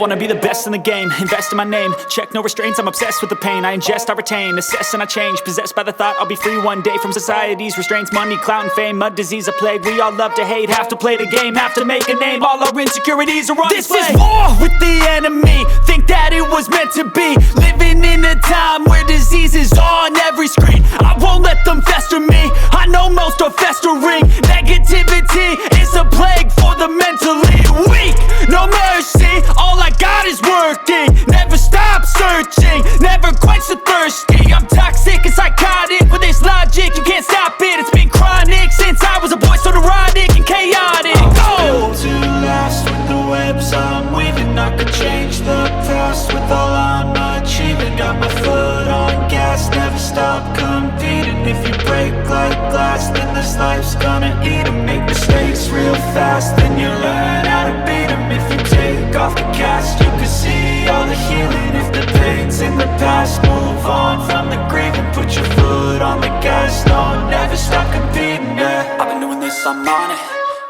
wanna be the best in the game, invest in my name, check no restraints, I'm obsessed with the pain. I ingest, I retain, assess and I change, possessed by the thought I'll be free one day from society's restraints. Money, clout and fame, mud, disease, a plague. We all love to hate, have to play the game, have to make a name. All our insecurities are on display. This is war with the enemy, think that it was meant to be. Living in a time where disease is on every screen. I won't let them fester me, I know most are festering. Negativity is a plague for the mentally weak. No mercy, all I got is working. Never stop searching, never quench the thirsty. I'm toxic and psychotic, with this logic you can't stop it. It's been chronic since I was a boy, so neurotic and chaotic. Built to last with the webs I'm weaving. I could change the past with all I'm achieving. Got my foot on gas, never stop competing. If you break like glass, then this life's gonna eat 'em. Make mistakes real fast, then you learn how to beat 'em. If you take off the cast, you can see all the healing. If the pain's in the past, move on from the grave and put your foot on the gas. No, never stop competing, yeah. I've been doing this, I'm on it.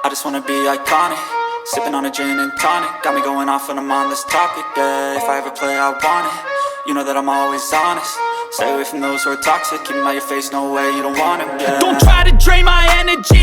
I just wanna be iconic. Sipping on a gin and tonic, got me going off when I'm on this topic, yeah. If I ever play, I want it. You know that I'm always honest. Stay away from those who are toxic. Keep them out your face, no way, you don't want them, yeah. Don't try to drain my energy,